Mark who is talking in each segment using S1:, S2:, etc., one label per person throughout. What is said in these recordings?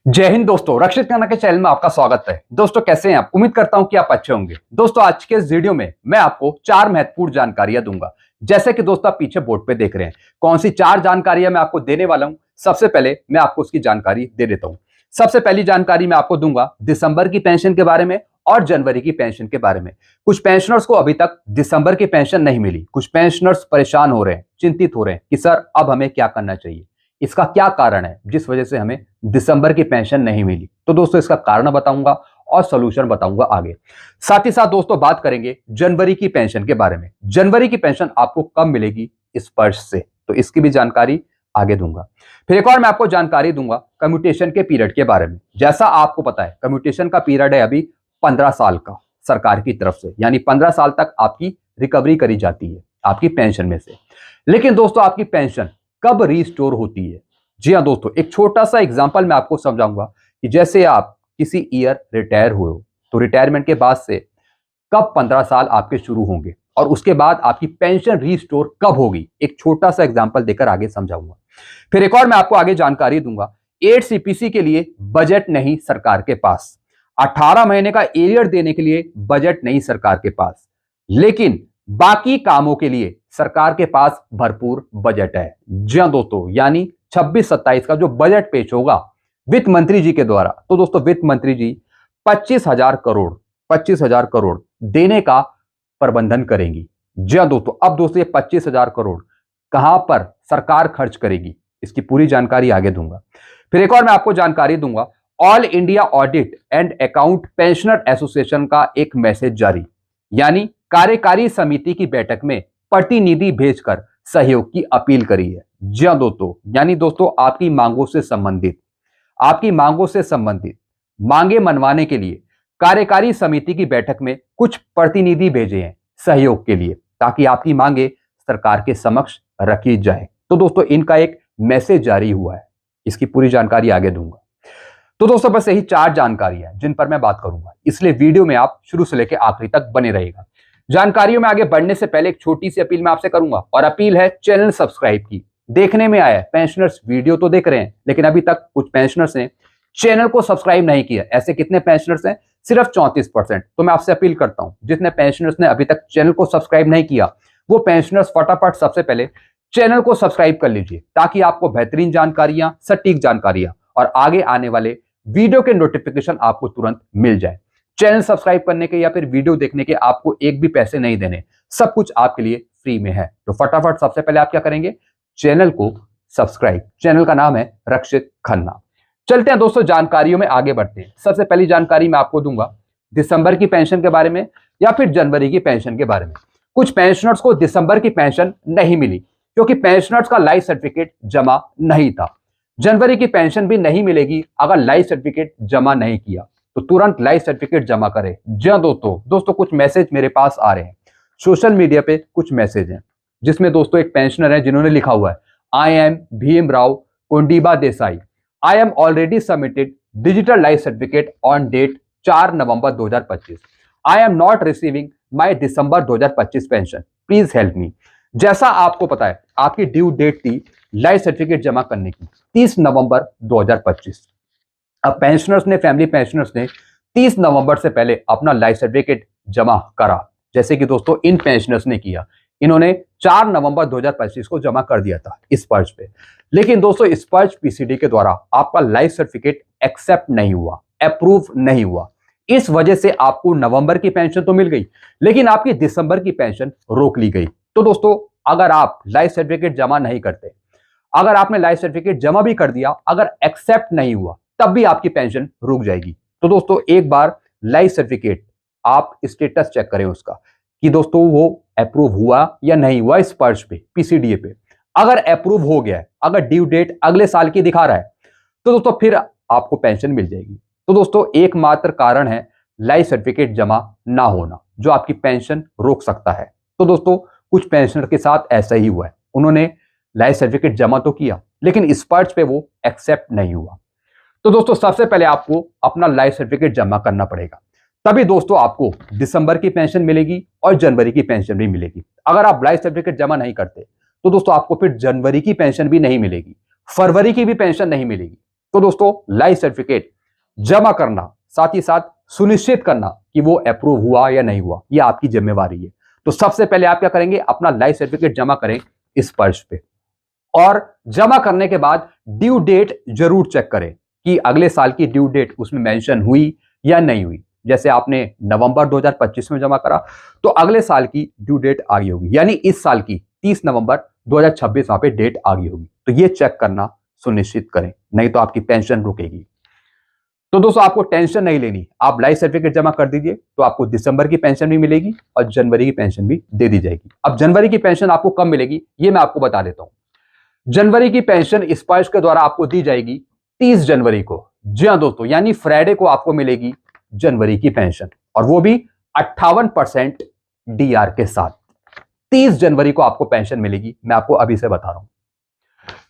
S1: जय हिंद दोस्तों, रक्षित खन्ना के चैनल में आपका स्वागत है। दोस्तों कैसे हैं आप? उम्मीद करता हूं कि आप अच्छे होंगे। दोस्तों आज के इस वीडियो में मैं आपको 4 महत्वपूर्ण जानकारियां दूंगा। जैसे कि दोस्तों आप पीछे बोर्ड पे देख रहे हैं, कौन सी 4 जानकारियां मैं आपको देने वाला हूं। सबसे पहले मैं आपको उसकी जानकारी दे देता हूं। सबसे पहली जानकारी मैं आपको दूंगा दिसंबर की पेंशन के बारे में और जनवरी की पेंशन के बारे में। कुछ पेंशनर्स को अभी तक दिसंबर की पेंशन नहीं मिली। कुछ पेंशनर्स परेशान हो रहे हैं, चिंतित हो रहे हैं कि सर अब हमें क्या करना चाहिए, इसका क्या कारण है जिस वजह से हमें दिसंबर की पेंशन नहीं मिली। तो दोस्तों इसका कारण बताऊंगा और सॉल्यूशन बताऊंगा आगे। साथ ही साथ दोस्तों बात करेंगे जनवरी की पेंशन के बारे में। जनवरी की पेंशन आपको कब मिलेगी इस वर्ष से, तो इसकी भी जानकारी आगे दूंगा। फिर एक और मैं आपको जानकारी दूंगा कम्यूटेशन के पीरियड के बारे में। जैसा आपको पता है कम्यूटेशन का पीरियड है अभी 15 साल का सरकार की तरफ से, यानी 15 साल तक आपकी रिकवरी करी जाती है आपकी पेंशन में से। लेकिन दोस्तों आपकी पेंशन कब रिस्टोर होती है? जी हाँ दोस्तों, एक छोटा सा एग्जांपल मैं आपको समझाऊंगा कि जैसे आप किसी ईयर रिटायर हुए हो, तो रिटायरमेंट के बाद से कब 15 साल आपके शुरू होंगे और उसके बाद आपकी पेंशन रिस्टोर कब होगी, एक छोटा सा एग्जांपल देकर आगे समझाऊंगा। फिर एक और मैं आपको आगे जानकारी दूंगा 8 सीपीसी के लिए बजट नहीं सरकार के पास। 18 महीने का एरियर देने के लिए बजट नहीं सरकार के पास, लेकिन बाकी कामों के लिए सरकार के पास भरपूर बजट है। जी हाँ दोस्तों, यानी 26-27 का जो बजट पेश होगा वित्त मंत्री जी के द्वारा, तो दोस्तों वित्त मंत्री जी 25,000 करोड़ देने का प्रबंधन करेंगी। जी हाँ दोस्तों, अब दोस्तों ये 25,000 करोड़ कहां पर सरकार खर्च करेगी, इसकी पूरी जानकारी आगे दूंगा। फिर एक और मैं आपको जानकारी दूंगा all India audit and account pensioner association का एक मैसेज जारी, यानी कार्यकारी समिति की बैठक में प्रतिनिधि भेजकर सहयोग की अपील करी है। जी हाँ दोस्तों, यानी दोस्तों आपकी मांगों से संबंधित मांगे मनवाने के लिए कार्यकारी समिति की बैठक में कुछ प्रतिनिधि भेजे हैं सहयोग के लिए, ताकि आपकी मांगे सरकार के समक्ष रखी जाए। तो दोस्तों इनका एक मैसेज जारी हुआ है, इसकी पूरी जानकारी आगे दूंगा। तो दोस्तों बस यही 4 जानकारी है जिन पर मैं बात करूंगा, इसलिए वीडियो में आप शुरू से लेकर आखिरी तक बने रहिएगा। जानकारियों में आगे बढ़ने से पहले एक छोटी सी अपील मैं आपसे करूंगा, और अपील है चैनल सब्सक्राइब की। देखने में आया पेंशनर्स वीडियो तो देख रहे हैं, लेकिन अभी तक कुछ पेंशनर्स ने चैनल को सब्सक्राइब नहीं किया। ऐसे कितने पेंशनर्स हैं? सिर्फ 34%। तो मैं आपसे अपील करता हूं जितने पेंशनर्स ने अभी तक चैनल को सब्सक्राइब नहीं किया, वो पेंशनर्स फटाफट सबसे पहले चैनल को सब्सक्राइब कर लीजिए, ताकि आपको बेहतरीन जानकारियां, सटीक जानकारियां और आगे आने वाले वीडियो के नोटिफिकेशन आपको तुरंत मिल जाए। चैनल सब्सक्राइब करने के या फिर वीडियो देखने के आपको एक भी पैसे नहीं देने, सब कुछ आपके लिए फ्री में है। तो फटाफट सबसे पहले आप क्या करेंगे? चैनल को सब्सक्राइब। चैनल का नाम है रक्षित खन्ना। चलते हैं दोस्तों जानकारियों में आगे बढ़ते हैं। सबसे पहली जानकारी मैं आपको दूंगा दिसंबर की पेंशन के बारे में या फिर जनवरी की पेंशन के बारे में। कुछ पेंशनर्स को दिसंबर की पेंशन नहीं मिली क्योंकि पेंशनर्स का लाइफ सर्टिफिकेट जमा नहीं था। जनवरी की पेंशन भी नहीं मिलेगी अगर लाइफ सर्टिफिकेट जमा नहीं किया, तो तुरंत लाइफ सर्टिफिकेट जमा करें। जी दोस्तों कुछ मैसेज मेरे पास आ रहे हैं सोशल मीडिया पे, कुछ मैसेज हैं जिसमें दोस्तों एक पेंशनर है जिन्होंने लिखा हुआ है, I am Bhim Rao Kondiba Desai, I am already submitted digital life certificate on date 4 November 2025। I am not receiving my December 2025 pension, please help me. जैसा आपको पता है आपकी ड्यू डेट थी लाइफ सर्टिफिकेट जमा करने की 30 नवंबर 2025। अब पेंशनर्स ने, फैमिली पेंशनर्स ने 30 नवंबर से पहले अपना लाइफ सर्टिफिकेट जमा करा, जैसे कि दोस्तों इन पेंशनर्स ने किया। इन्होंने 4 नवंबर 2025 को जमा कर दिया था इस पर्च पे, लेकिन दोस्तों इस पर्च पीसीडी के द्वारा आपका लाइफ सर्टिफिकेट एक्सेप्ट नहीं हुआ, अप्रूव नहीं हुआ। इस वजह से आपको नवंबर की पेंशन तो मिल गई, लेकिन आपकी दिसंबर की पेंशन रोक ली गई। तो दोस्तों अगर आप लाइफ सर्टिफिकेट जमा नहीं करते, अगर आपने लाइफ सर्टिफिकेट जमा भी कर दिया, अगर एक्सेप्ट नहीं हुआ, तब भी आपकी पेंशन रुक जाएगी। तो दोस्तों एक बार लाइफ सर्टिफिकेट आप स्टेटस चेक करें उसका कि दोस्तों वो अप्रूव हुआ या नहीं हुआ इस पर्च पे, पीसीडीए पे। अगर अप्रूव हो गया है, अगर ड्यू डेट अगले साल की दिखा रहा है, तो दोस्तों फिर आपको पेंशन मिल जाएगी। तो दोस्तों एकमात्र कारण है लाइफ सर्टिफिकेट जमा ना होना, जो आपकी पेंशन रोक सकता है। तो दोस्तों कुछ पेंशनर के साथ ऐसा ही हुआ है, उन्होंने लाइफ सर्टिफिकेट जमा तो किया, लेकिन इस पर्च पे वो एक्सेप्ट नहीं हुआ। तो दोस्तों सबसे पहले आपको अपना लाइफ सर्टिफिकेट जमा करना पड़ेगा, तभी दोस्तों आपको दिसंबर की पेंशन मिलेगी और जनवरी की पेंशन भी मिलेगी। अगर आप लाइफ सर्टिफिकेट जमा नहीं करते, तो दोस्तों आपको फिर जनवरी की पेंशन भी नहीं मिलेगी, फरवरी की भी पेंशन नहीं मिलेगी। तो दोस्तों लाइफ सर्टिफिकेट जमा करना, साथ ही साथ सुनिश्चित करना कि वो अप्रूव हुआ या नहीं हुआ, यह आपकी जिम्मेवारी है। तो सबसे पहले आप क्या करेंगे, अपना लाइफ सर्टिफिकेट जमा करें इस पर्च पे, और जमा करने के बाद ड्यू डेट जरूर चेक करें कि अगले साल की ड्यू डेट उसमें मेंशन हुई या नहीं हुई। जैसे आपने नवंबर 2025 में जमा करा तो अगले साल की ड्यू डेट आ गई होगी, यानी इस साल की 30 नवंबर 2026 वहां पे डेट आ गई होगी। तो ये चेक करना सुनिश्चित करें, नहीं तो आपकी पेंशन रुकेगी। तो दोस्तों आपको टेंशन नहीं लेनी, आप लाइफ सर्टिफिकेट जमा कर दीजिए तो आपको दिसंबर की पेंशन भी मिलेगी और जनवरी की पेंशन भी दे दी जाएगी। अब जनवरी की पेंशन आपको कब मिलेगी ये मैं आपको बता देता हूं। जनवरी की पेंशन इस पर्च के द्वारा आपको दी जाएगी 30 जनवरी को। जी हाँ दोस्तों, यानी फ्राइडे को आपको मिलेगी जनवरी की पेंशन, और वो भी 58% डीआर के साथ। 30 जनवरी को आपको पेंशन मिलेगी, मैं आपको अभी से बता रहा हूं।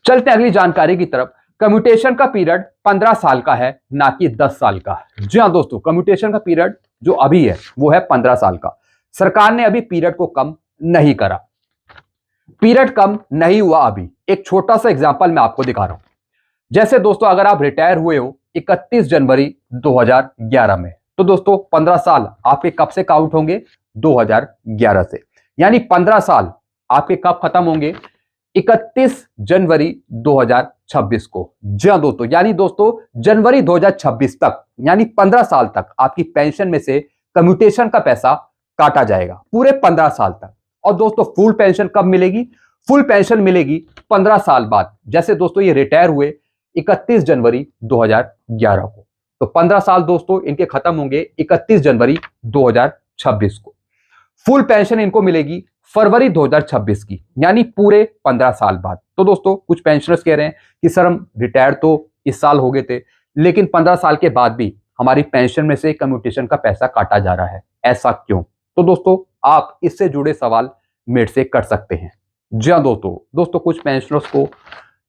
S1: चलते अगली जानकारी की तरफ। कम्यूटेशन का पीरियड 15 साल का है, ना कि 10 साल का। जी हाँ दोस्तों, कम्यूटेशन का पीरियड जो अभी है वो है 15 साल का। सरकार ने अभी पीरियड को कम नहीं करा, पीरियड कम नहीं हुआ अभी। एक छोटा सा एग्जांपल मैं आपको दिखा रहा हूं। जैसे दोस्तों अगर आप रिटायर हुए हो 31 जनवरी 2011 में, तो दोस्तों 15 साल आपके कब से काउंट होंगे, 2011 से। यानी 15 साल आपके कब खत्म होंगे, 31 जनवरी 2026 को। जी हाँ दोस्तों, यानी दोस्तों जनवरी 2026 तक, यानी 15 साल तक आपकी पेंशन में से कम्यूटेशन का पैसा काटा जाएगा, पूरे 15 साल तक। और दोस्तों फुल पेंशन कब मिलेगी, फुल पेंशन मिलेगी 15 साल बाद। जैसे दोस्तों ये रिटायर हुए 31 जनवरी 2011 को, तो 15 साल दोस्तों इनके खत्म होंगे 31 जनवरी 2026 को। फुल पेंशन इनको मिलेगी फरवरी 2026 की, यानी पूरे 15 साल बाद। तो दोस्तों कुछ पेंशनर्स कह रहे हैं कि सर हम रिटायर तो इस साल हो गए थे, लेकिन 15 साल के बाद भी हमारी पेंशन में से कम्यूटेशन का पैसा काटा जा रहा है, ऐसा क्यों? तो दोस्तों आप इससे जुड़े सवाल मेरे से कर सकते हैं। जी हाँ दोस्तों कुछ पेंशनर्स को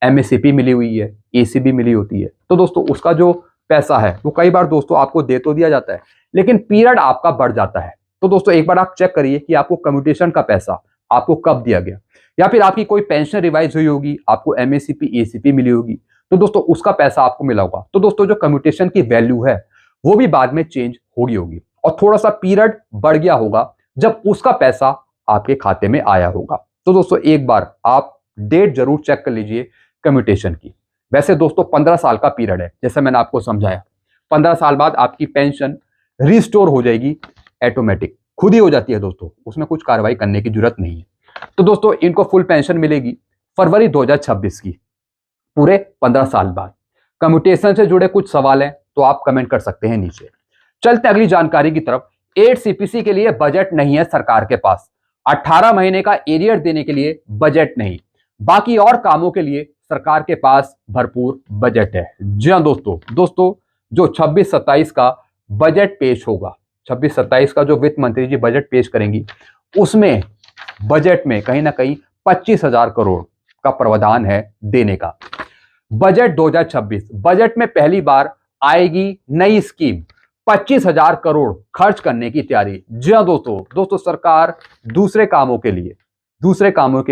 S1: एमएससीपी मिली हुई है, एसीबी मिली होती है, तो दोस्तों उसका जो पैसा है वो कई बार दोस्तों आपको दे तो दिया जाता है, लेकिन पीरियड आपका बढ़ जाता है। तो दोस्तों एक बार आप चेक करिए कि आपको कम्यूटेशन का पैसा आपको कब दिया गया, या फिर आपकी कोई पेंशन रिवाइज हुई होगी, आपको एमएससीपी एसीपी मिली होगी, तो दोस्तों उसका पैसा आपको मिला होगा। तो दोस्तों जो कम्यूटेशन की वैल्यू है वो भी बाद में चेंज होगी, और थोड़ा सा पीरियड बढ़ गया होगा जब उसका पैसा आपके खाते में आया होगा। तो दोस्तों एक बार आप डेट जरूर चेक कर लीजिए कम्यूटेशन की। वैसे दोस्तों 15 साल का पीरियड है, जैसे मैंने आपको समझाया। 15 साल बाद आपकी पेंशन रिस्टोर हो जाएगी, ऑटोमेटिक खुद ही हो जाती है दोस्तों, उसमें कुछ कार्रवाई करने की जरूरत नहीं है। तो दोस्तों इनको फुल पेंशन मिलेगी फरवरी 2026 की, पूरे 15 साल बाद। कम्यूटेशन से जुड़े कुछ सवाल हैं तो आप कमेंट कर सकते हैं नीचे। चलते अगली जानकारी की तरफ। 8 सीपीसी के लिए बजट नहीं है सरकार के पास, 18 महीने का एरियर देने के लिए बजट नहीं, बाकी और कामों के लिए सरकार के पास भरपूर बजट है। जी हाँ दोस्तों जो 26-27 का बजट पेश होगा, 26-27 का जो वित्त मंत्री जी बजट पेश करेंगी, उसमें बजट में कहीं ना कहीं 25,000 करोड़ का प्रावधान है देने का। बजट 2026 बजट में पहली बार आएगी नई स्कीम, 25,000 करोड़ खर्च करने की तैयारी। जी हाँ दोस्तों सरकार दूसरे कामों के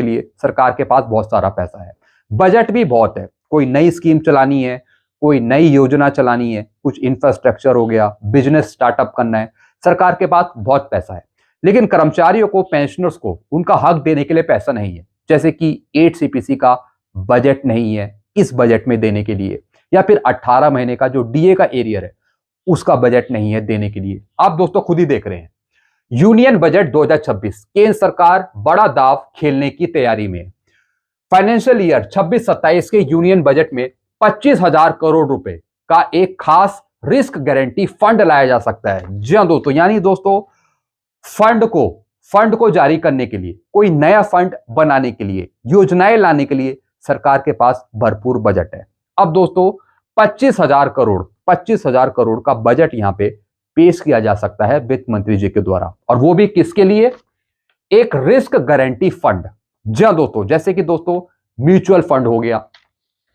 S1: लिए सरकार के पास बहुत सारा पैसा है, बजट भी बहुत है। कोई नई स्कीम चलानी है, कोई नई योजना चलानी है, कुछ इंफ्रास्ट्रक्चर हो गया, बिजनेस स्टार्टअप करना है, सरकार के पास बहुत पैसा है। लेकिन कर्मचारियों को, पेंशनर्स को उनका हक देने के लिए पैसा नहीं है। जैसे कि 8 सीपीसी का बजट नहीं है इस बजट में देने के लिए, या फिर 18 महीने का जो डीए का एरियर है उसका बजट नहीं है देने के लिए। आप दोस्तों खुद ही देख रहे हैं, यूनियन बजट 2026 केंद्र सरकार बड़ा दाव खेलने की तैयारी में। फाइनेंशियल ईयर 26-27 के यूनियन बजट में 25,000 करोड़ रुपए का एक खास रिस्क गारंटी फंड लाया जा सकता है। जी हाँ दोस्तों, यानी दोस्तों फंड को जारी करने के लिए, कोई नया फंड बनाने के लिए, योजनाएं लाने के लिए सरकार के पास भरपूर बजट है। अब दोस्तों 25,000 करोड़ का बजट यहां पे पेश किया जा सकता है वित्त मंत्री जी के द्वारा, और वो भी किसके लिए, एक रिस्क गारंटी फंड। जी हाँ दोस्तों, जैसे कि दोस्तों म्यूचुअल फंड हो गया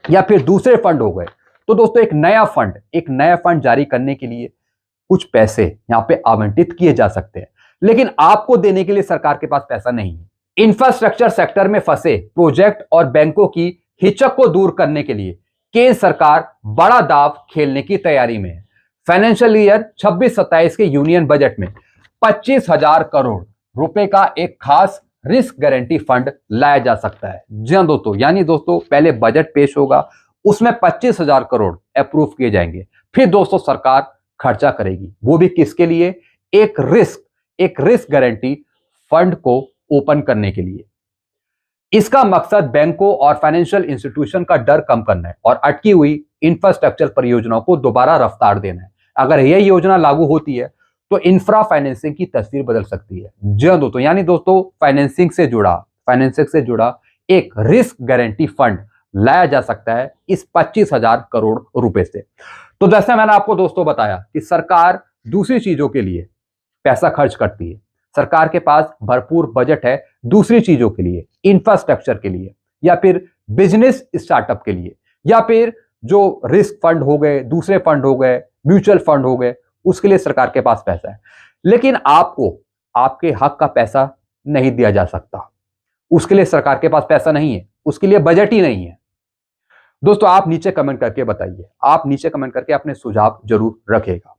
S1: या फिर दूसरे फंड हो गए, तो दोस्तों एक नया फंड जारी करने के लिए कुछ पैसे यहां पे आवंटित किए जा सकते हैं, लेकिन आपको देने के लिए सरकार के पास पैसा नहीं है। इंफ्रास्ट्रक्चर सेक्टर में फंसे प्रोजेक्ट और बैंकों की हिचक को दूर करने के लिए केंद्र सरकार बड़ा दाव खेलने की तैयारी में है। फाइनेंशियल ईयर 26-27 के यूनियन बजट में 25,000 करोड़ रुपए का एक खास रिस्क गारंटी फंड लाया जा सकता है। जी हां दोस्तों, यानी दोस्तों पहले बजट पेश होगा, उसमें 25,000 करोड़ अप्रूव किए जाएंगे, फिर दोस्तों सरकार खर्चा करेगी, वो भी किसके लिए? एक रिस्क गारंटी फंड को ओपन करने के लिए। इसका मकसद बैंकों और फाइनेंशियल इंस्टीट्यूशन का डर कम करना है और अटकी हुई इंफ्रास्ट्रक्चर परियोजनाओं को दोबारा रफ्तार देना है। अगर यह योजना लागू होती है तो इंफ्रा फाइनेंसिंग की तस्वीर बदल सकती है। जी हां दोस्तों, यानी दोस्तों फाइनेंसिंग से जुड़ा एक रिस्क गारंटी फंड लाया जा सकता है इस 25,000 करोड़ रुपए से। तो जैसे मैंने आपको दोस्तों बताया कि सरकार दूसरी चीजों के लिए पैसा खर्च करती है, सरकार के पास भरपूर बजट है दूसरी चीजों के लिए, इंफ्रास्ट्रक्चर के लिए, या फिर बिजनेस स्टार्टअप के लिए, या फिर जो रिस्क फंड हो गए, दूसरे फंड हो गए, म्यूचुअल फंड हो गए, उसके लिए सरकार के पास पैसा है। लेकिन आपको आपके हक का पैसा नहीं दिया जा सकता, उसके लिए सरकार के पास पैसा नहीं है, उसके लिए बजट ही नहीं है। दोस्तों आप नीचे कमेंट करके बताइए, आप नीचे कमेंट करके अपने सुझाव जरूर रखिएगा।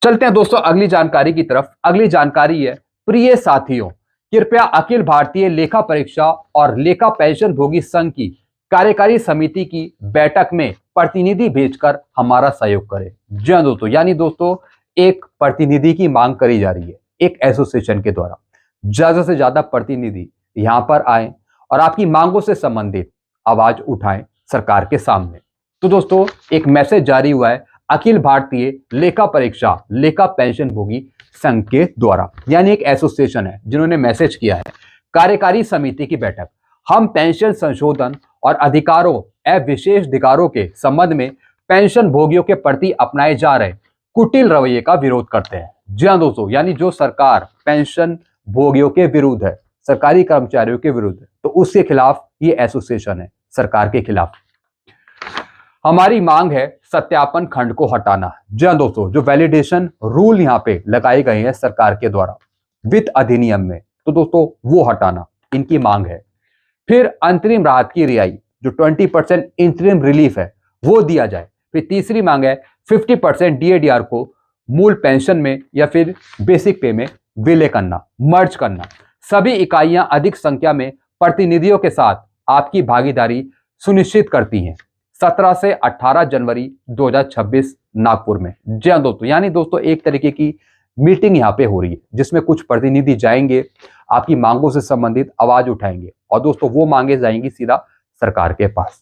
S1: चलते हैं दोस्तों अगली जानकारी की तरफ। अगली जानकारी है, प्रिय साथियों, कृपया अखिल भारतीय लेखा परीक्षा और लेखा पेंशन भोगी संघ की कार्यकारी समिति की बैठक में प्रतिनिधि भेजकर हमारा सहयोग करें। जी हां दोस्तों, यानी दोस्तों एक प्रतिनिधि की मांग करी जा रही है एक एसोसिएशन के द्वारा। ज्यादा से ज्यादा प्रतिनिधि यहां पर आए और आपकी मांगों से संबंधित आवाज उठाएं सरकार के सामने। तो दोस्तों एक मैसेज जारी हुआ है अखिल भारतीय लेखा परीक्षा लेखा पेंशन भोगी संघ के द्वारा, यानी एक एसोसिएशन है जिन्होंने मैसेज किया है। कार्यकारी समिति की बैठक, हम पेंशन संशोधन और अधिकारों एवं विशेष अधिकारों के संबंध में पेंशन भोगियों के प्रति अपनाए जा रहे कुटिल रवैये का विरोध करते हैं। जी हां दोस्तों, यानी जो सरकार पेंशन भोगियों के विरुद्ध है, सरकारी कर्मचारियों के विरुद्ध है, तो उसके खिलाफ ये एसोसिएशन है, सरकार के खिलाफ। हमारी मांग है सत्यापन खंड को हटाना। जी हां दोस्तों, जो वैलिडेशन रूल यहाँ पे लगाए गए हैं सरकार के द्वारा वित्त अधिनियम में, तो दोस्तों वो हटाना इनकी मांग है। फिर अंतरिम राहत की रियाई जो 20% इंतरिम रिलीफ है वो दिया जाए। फिर तीसरी मांग है 50% DADR को मूल पेंशन में या फिर बेसिक पे में विलय करना, मर्ज करना। सभी इकाइयां अधिक संख्या में प्रतिनिधियों के साथ आपकी भागीदारी सुनिश्चित करती हैं। 17 से 18 जनवरी 2026 नागपुर में। जी हां दोस्तों, यानी दोस्तों एक तरीके की मीटिंग यहाँ पे हो रही है जिसमें कुछ प्रतिनिधि जाएंगे, आपकी मांगों से संबंधित आवाज उठाएंगे और दोस्तों वो मांगे जाएंगी सीधा सरकार के पास।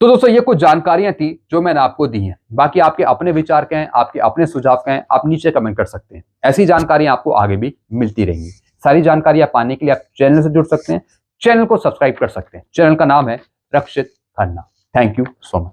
S1: तो दोस्तों ये कुछ जानकारियां थी जो मैंने आपको दी हैं। बाकी आपके अपने विचार क्या हैं, आपके अपने सुझाव क्या हैं, आप नीचे कमेंट कर सकते हैं। ऐसी जानकारियां आपको आगे भी मिलती रहेंगी। सारी जानकारियां पाने के लिए आप चैनल से जुड़ सकते हैं, चैनल को सब्सक्राइब कर सकते हैं। चैनल का नाम है Rakshit Khanna. Thank you so much.